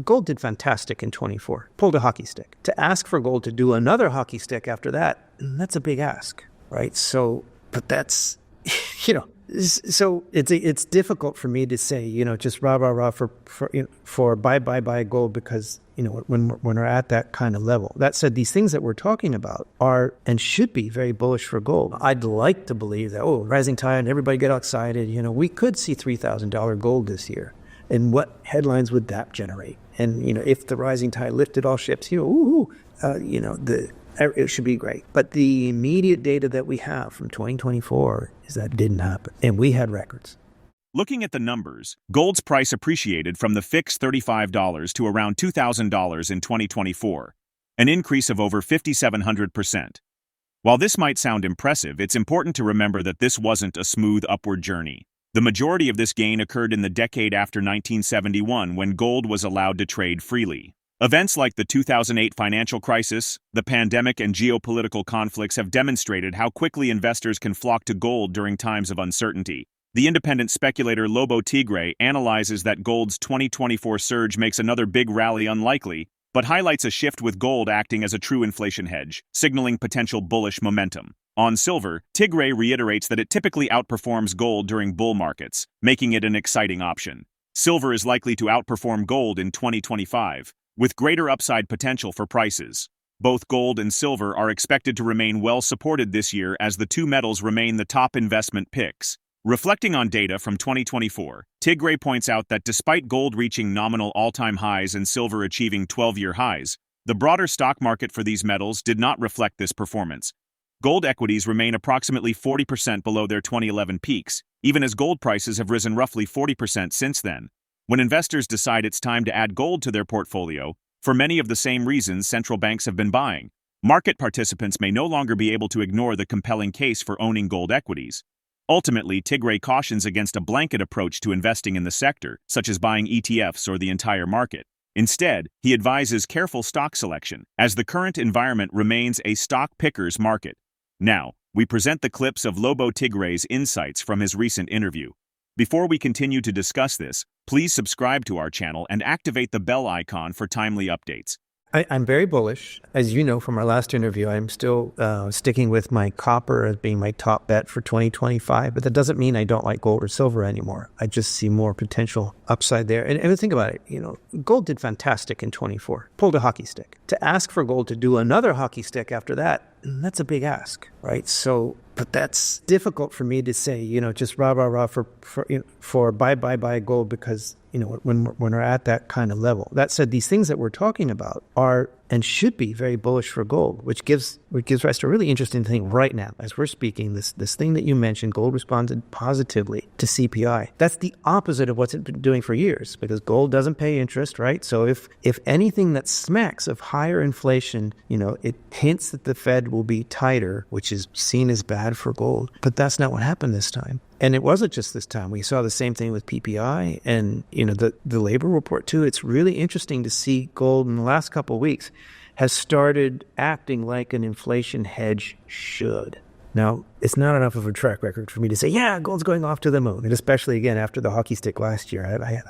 gold did fantastic in 24, pulled a hockey stick. To ask for gold to do another hockey stick after that, that's a big ask, right? So, but that's, so it's difficult for me to say, just rah for buy gold because, when we're at that kind of level. That said, these things that we're talking about are and should be very bullish for gold. I'd like to believe that, rising tide and everybody get excited. We could see $3,000 gold this year. And what headlines would that generate? And, if the rising tide lifted all ships, it should be great. But the immediate data that we have from 2024 is that didn't happen. And we had records. Looking at the numbers, gold's price appreciated from the fixed $35 to around $2,000 in 2024, an increase of over 5,700%. While this might sound impressive, it's important to remember that this wasn't a smooth upward journey. The majority of this gain occurred in the decade after 1971 when gold was allowed to trade freely. Events like the 2008 financial crisis, the pandemic, and geopolitical conflicts have demonstrated how quickly investors can flock to gold during times of uncertainty. The Independent Speculator Lobo Tiggre analyzes that gold's 2024 surge makes another big rally unlikely, but highlights a shift with gold acting as a true inflation hedge, signaling potential bullish momentum. On silver, Tiggre reiterates that it typically outperforms gold during bull markets, making it an exciting option. Silver is likely to outperform gold in 2025, with greater upside potential for prices. Both gold and silver are expected to remain well supported this year as the two metals remain the top investment picks. Reflecting on data from 2024, Tiggre points out that despite gold reaching nominal all-time highs and silver achieving 12-year highs, the broader stock market for these metals did not reflect this performance. Gold equities remain approximately 40% below their 2011 peaks, even as gold prices have risen roughly 40% since then. When investors decide it's time to add gold to their portfolio, for many of the same reasons central banks have been buying, market participants may no longer be able to ignore the compelling case for owning gold equities. Ultimately, Tiggre cautions against a blanket approach to investing in the sector, such as buying ETFs or the entire market. Instead, he advises careful stock selection, as the current environment remains a stock picker's market. Now, we present the clips of Lobo Tiggre's insights from his recent interview. Before we continue to discuss this, please subscribe to our channel and activate the bell icon for timely updates. I'm very bullish. As you know from our last interview, I'm still sticking with my copper as being my top bet for 2025, but that doesn't mean I don't like gold or silver anymore. I just see more potential upside there. And think about it, gold did fantastic in 24, pulled a hockey stick. To ask for gold to do another hockey stick after that, that's a big ask, right? So, but that's difficult for me to say, just rah for buy gold because, when we're at that kind of level. That said, these things that we're talking about are and should be very bullish for gold, which gives rise to a really interesting thing right now. As we're speaking, this thing that you mentioned, gold responded positively to CPI. That's the opposite of what's it been doing for years because gold doesn't pay interest, right? So if anything that smacks of higher inflation, it hints that the Fed will be tighter, which is seen as bad for gold. But that's not what happened this time. And it wasn't just this time. We saw the same thing with PPI and, the labor report too. It's really interesting to see gold in the last couple of weeks has started acting like an inflation hedge should. Now, it's not enough of a track record for me to say, yeah, gold's going off to the moon. And especially, again, after the hockey stick last year. I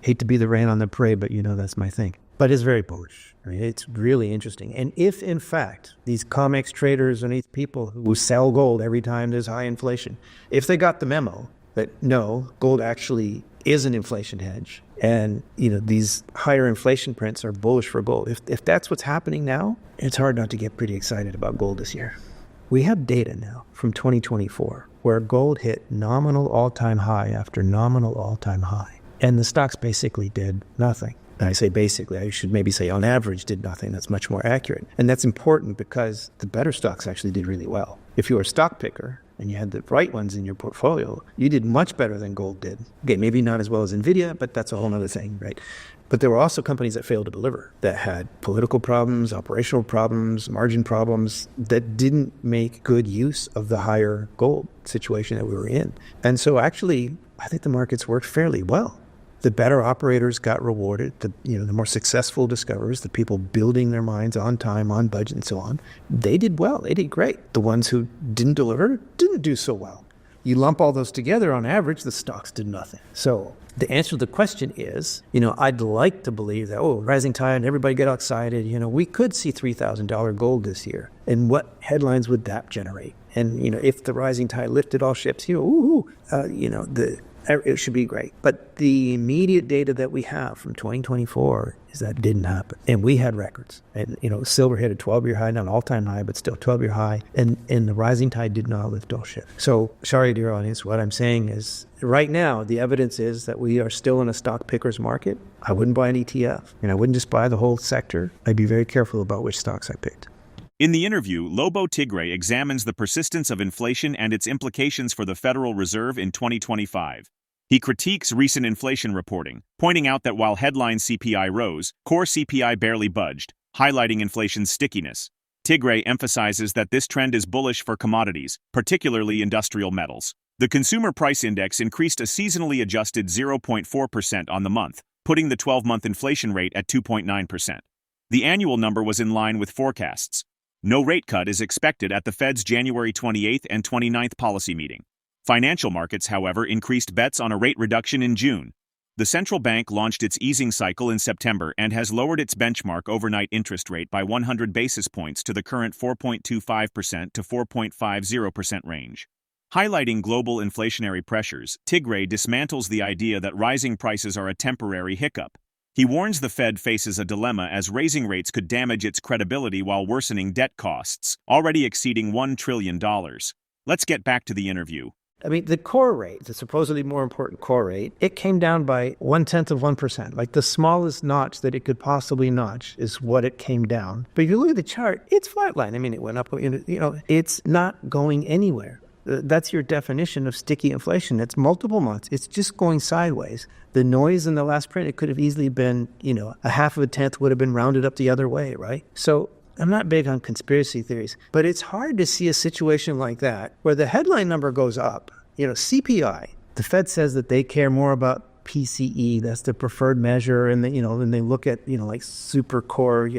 hate to be the rain on the parade, but that's my thing. But it's very bullish. I mean, it's really interesting. And if, in fact, these COMEX traders and these people who sell gold every time there's high inflation, if they got the memo that, no, gold actually is an inflation hedge, and, these higher inflation prints are bullish for gold. If that's what's happening now, it's hard not to get pretty excited about gold this year. We have data now from 2024 where gold hit nominal all-time high after nominal all-time high. And the stocks basically did nothing. I say basically, I should maybe say on average did nothing. That's much more accurate. And that's important because the better stocks actually did really well. If you were a stock picker and you had the right ones in your portfolio, you did much better than gold did. Okay, maybe not as well as NVIDIA, but that's a whole other thing, right? But there were also companies that failed to deliver, that had political problems, operational problems, margin problems, that didn't make good use of the higher gold situation that we were in. And so actually, I think the markets worked fairly well. The better operators got rewarded, the more successful discoverers, the people building their mines on time, on budget, and so on, they did well. They did great. The ones who didn't deliver didn't do so well. You lump all those together, on average, the stocks did nothing. So the answer to the question is, I'd like to believe that, rising tide, everybody get excited. We could see $3,000 gold this year. And what headlines would that generate? And, if the rising tide lifted all ships, it should be great. But the immediate data that we have from 2024 is that didn't happen. And we had records. And, silver hit a 12-year high, not an all-time high, but still 12-year high. And the rising tide did not lift all ships. So, sorry, dear audience, what I'm saying is right now, the evidence is that we are still in a stock picker's market. I wouldn't buy an ETF. I wouldn't just buy the whole sector. I'd be very careful about which stocks I picked. In the interview, LoboTiggre examines the persistence of inflation and its implications for the Federal Reserve in 2025. He critiques recent inflation reporting, pointing out that while headline CPI rose, core CPI barely budged, highlighting inflation's stickiness. Tiggre emphasizes that this trend is bullish for commodities, particularly industrial metals. The Consumer Price Index increased a seasonally adjusted 0.4% on the month, putting the 12-month inflation rate at 2.9%. The annual number was in line with forecasts. No rate cut is expected at the Fed's January 28th and 29th policy meeting. Financial markets, however, increased bets on a rate reduction in June. The central bank launched its easing cycle in September and has lowered its benchmark overnight interest rate by 100 basis points to the current 4.25% to 4.50% range. Highlighting global inflationary pressures, Tiggre dismantles the idea that rising prices are a temporary hiccup. He warns the Fed faces a dilemma as raising rates could damage its credibility while worsening debt costs, already exceeding $1 trillion. Let's get back to the interview. The core rate, the supposedly more important core rate, it came down by 0.1%. Like the smallest notch that it could possibly notch is what it came down. But if you look at the chart, it's flatline. It went up, it's not going anywhere. That's your definition of sticky inflation. It's multiple months. It's just going sideways. The noise in the last print, it could have easily been, a half of a tenth would have been rounded up the other way, right? So I'm not big on conspiracy theories, but it's hard to see a situation like that where the headline number goes up. CPI, the Fed says that they care more about PCE, that's the preferred measure, and then they look at, like super core,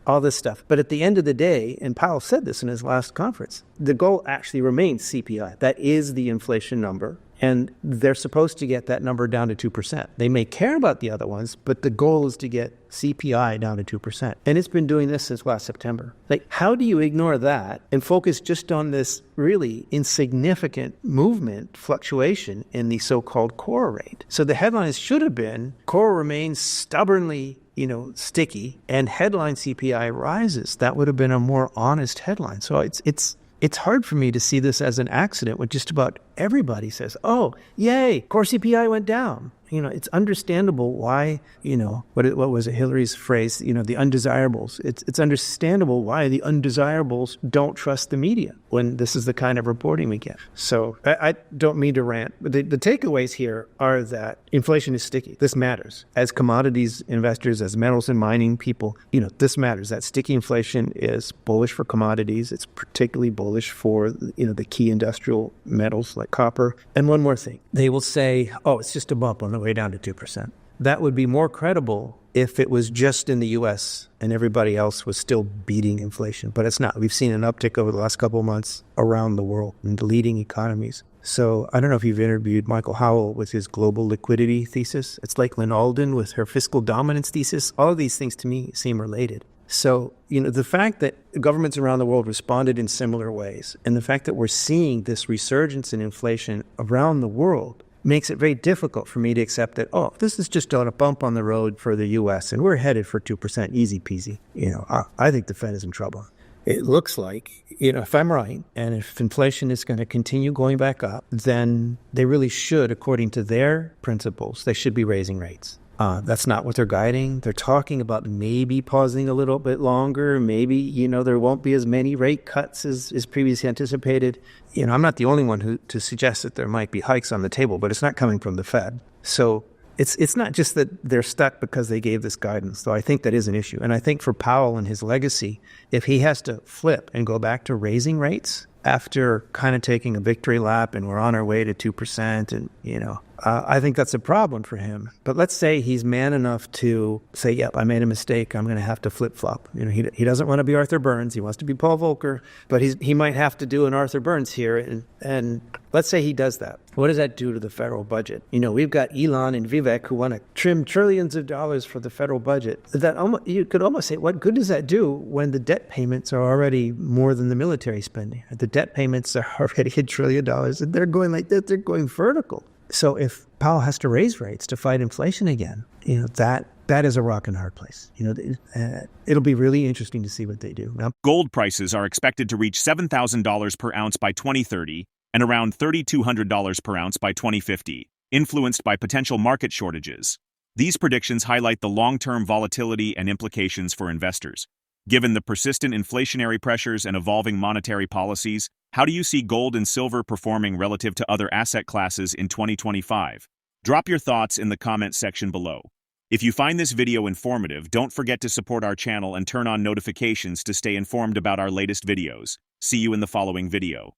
all this stuff. But at the end of the day, and Powell said this in his last conference, the goal actually remains CPI. That is the inflation number. And they're supposed to get that number down to 2%. They may care about the other ones, but the goal is to get CPI down to 2%. And it's been doing this since last September. How do you ignore that and focus just on this really insignificant movement, fluctuation in the so-called core rate? So the headlines should have been, core remains stubbornly sticky, and headline CPI rises. That would have been a more honest headline. So it's hard for me to see this as an accident when just about everybody says, oh, yay, core CPI went down. It's understandable why, what was it, Hillary's phrase, the undesirables. It's understandable why the undesirables don't trust the media when this is the kind of reporting we get. So I don't mean to rant, but the takeaways here are that inflation is sticky. This matters. As commodities investors, as metals and mining people, this matters. That sticky inflation is bullish for commodities. It's particularly bullish for, the key industrial metals like copper. And one more thing. They will say, oh, it's just a bump on the way down to 2%. That would be more credible if it was just in the U.S. and everybody else was still beating inflation. But it's not. We've seen an uptick over the last couple of months around the world in the leading economies. So I don't know if you've interviewed Michael Howell with his global liquidity thesis. It's like Lynn Alden with her fiscal dominance thesis. All of these things to me seem related. So, the fact that governments around the world responded in similar ways, and the fact that we're seeing this resurgence in inflation around the world makes it very difficult for me to accept that, oh, this is just a bump on the road for the U.S. and we're headed for 2%, easy peasy. I think the Fed is in trouble. It looks like, if I'm right, and if inflation is going to continue going back up, then they really should, according to their principles, they should be raising rates. That's not what they're guiding. They're talking about maybe pausing a little bit longer. Maybe, there won't be as many rate cuts as previously anticipated. I'm not the only one to suggest that there might be hikes on the table, but it's not coming from the Fed. So it's not just that they're stuck because they gave this guidance, though I think that is an issue. And I think for Powell and his legacy, if he has to flip and go back to raising rates after kind of taking a victory lap and we're on our way to 2% and, I think that's a problem for him. But let's say he's man enough to say, yep, I made a mistake. I'm going to have to flip-flop. He doesn't want to be Arthur Burns. He wants to be Paul Volcker. But he might have to do an Arthur Burns here. And let's say he does that. What does that do to the federal budget? We've got Elon and Vivek who want to trim trillions of dollars for the federal budget. You could almost say, what good does that do when the debt payments are already more than the military spending? The debt payments are already $1 trillion, and they're going like that. They're going vertical. So if Powell has to raise rates to fight inflation again, that is a rock and a hard place. It'll be really interesting to see what they do. Now, gold prices are expected to reach $7,000 per ounce by 2030 and around $3,200 per ounce by 2050, influenced by potential market shortages. These predictions highlight the long-term volatility and implications for investors. Given the persistent inflationary pressures and evolving monetary policies, how do you see gold and silver performing relative to other asset classes in 2025? Drop your thoughts in the comment section below. If you find this video informative, don't forget to support our channel and turn on notifications to stay informed about our latest videos. See you in the following video.